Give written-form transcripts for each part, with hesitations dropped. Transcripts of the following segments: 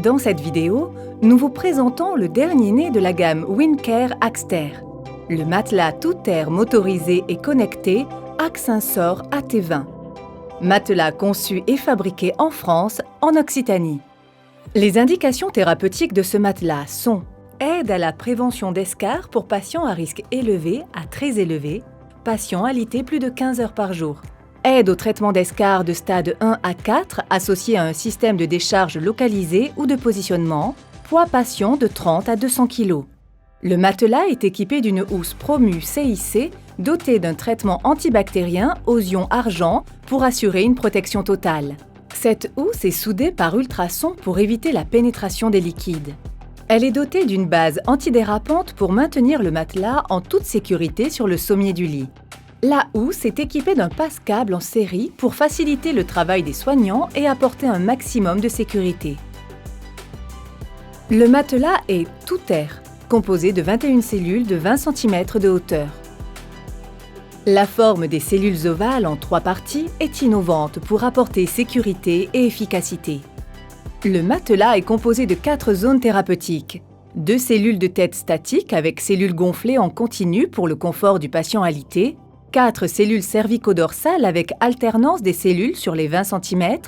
Dans cette vidéo, nous vous présentons le dernier né de la gamme WinCare Axter, le matelas tout-terre motorisé et connecté Axensor AT20. Matelas conçu et fabriqué en France, en Occitanie. Les indications thérapeutiques de ce matelas sont aide à la prévention d'escarres pour patients à risque élevé à très élevé, patients alités plus de 15 heures par jour. Aide au traitement d'escarres de stade 1 à 4 associé à un système de décharge localisé ou de positionnement, poids patient de 30 à 200 kg. Le matelas est équipé d'une housse Promu CIC dotée d'un traitement antibactérien aux ions argent pour assurer une protection totale. Cette housse est soudée par ultrasons pour éviter la pénétration des liquides. Elle est dotée d'une base antidérapante pour maintenir le matelas en toute sécurité sur le sommier du lit. La housse est équipée d'un passe-câble en série pour faciliter le travail des soignants et apporter un maximum de sécurité. Le matelas est tout-terre, composé de 21 cellules de 20 cm de hauteur. La forme des cellules ovales en 3 parties est innovante pour apporter sécurité et efficacité. Le matelas est composé de 4 zones thérapeutiques. 2 cellules de tête statiques avec cellules gonflées en continu pour le confort du patient alité, 4 cellules cervico-dorsales avec alternance des cellules sur les 20 cm,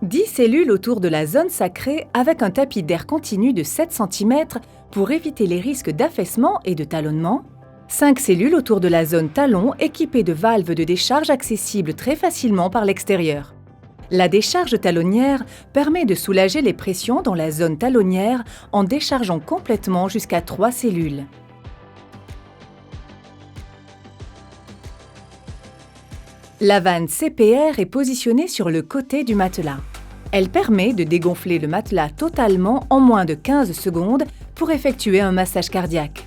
10 cellules autour de la zone sacrée avec un tapis d'air continu de 7 cm pour éviter les risques d'affaissement et de talonnement, 5 cellules autour de la zone talon équipées de valves de décharge accessibles très facilement par l'extérieur. La décharge talonnière permet de soulager les pressions dans la zone talonnière en déchargeant complètement jusqu'à 3 cellules. La vanne CPR est positionnée sur le côté du matelas. Elle permet de dégonfler le matelas totalement en moins de 15 secondes pour effectuer un massage cardiaque.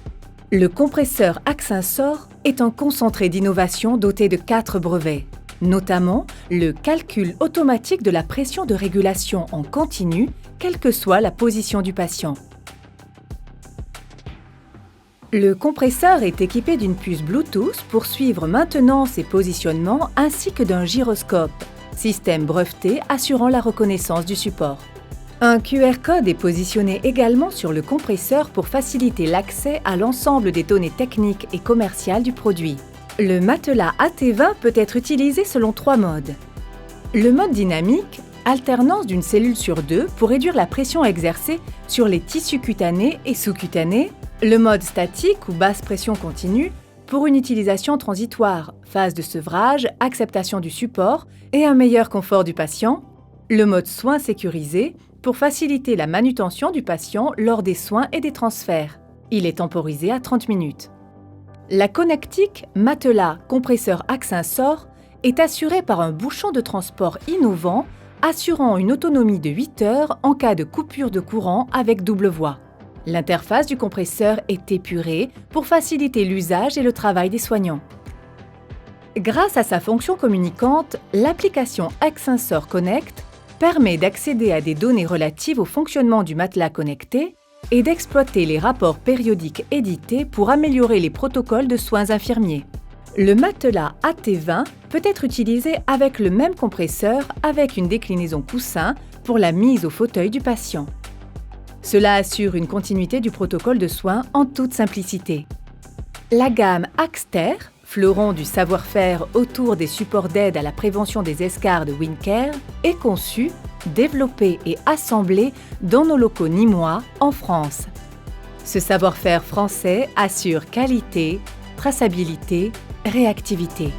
Le compresseur Axensor est un concentré d'innovation doté de 4 brevets, notamment le calcul automatique de la pression de régulation en continu, quelle que soit la position du patient. Le compresseur est équipé d'une puce Bluetooth pour suivre maintenance et positionnement ainsi que d'un gyroscope, système breveté assurant la reconnaissance du support. Un QR code est positionné également sur le compresseur pour faciliter l'accès à l'ensemble des données techniques et commerciales du produit. Le matelas AT20 peut être utilisé selon 3 modes. Le mode dynamique, alternance d'une cellule sur 2 pour réduire la pression exercée sur les tissus cutanés et sous-cutanés. Le mode statique ou basse pression continue pour une utilisation transitoire, phase de sevrage, acceptation du support et un meilleur confort du patient. Le mode soins sécurisé pour faciliter la manutention du patient lors des soins et des transferts. Il est temporisé à 30 minutes. La connectique matelas compresseur Axensor est assurée par un bouchon de transport innovant assurant une autonomie de 8 heures en cas de coupure de courant avec double voie. L'interface du compresseur est épurée pour faciliter l'usage et le travail des soignants. Grâce à sa fonction communicante, l'application Axensor Connect permet d'accéder à des données relatives au fonctionnement du matelas connecté et d'exploiter les rapports périodiques édités pour améliorer les protocoles de soins infirmiers. Le matelas AT20 peut être utilisé avec le même compresseur avec une déclinaison coussin pour la mise au fauteuil du patient. Cela assure une continuité du protocole de soins en toute simplicité. La gamme Axter, fleuron du savoir-faire autour des supports d'aide à la prévention des escarres de WinCare, est conçue, développée et assemblée dans nos locaux nîmois en France. Ce savoir-faire français assure qualité, traçabilité, réactivité.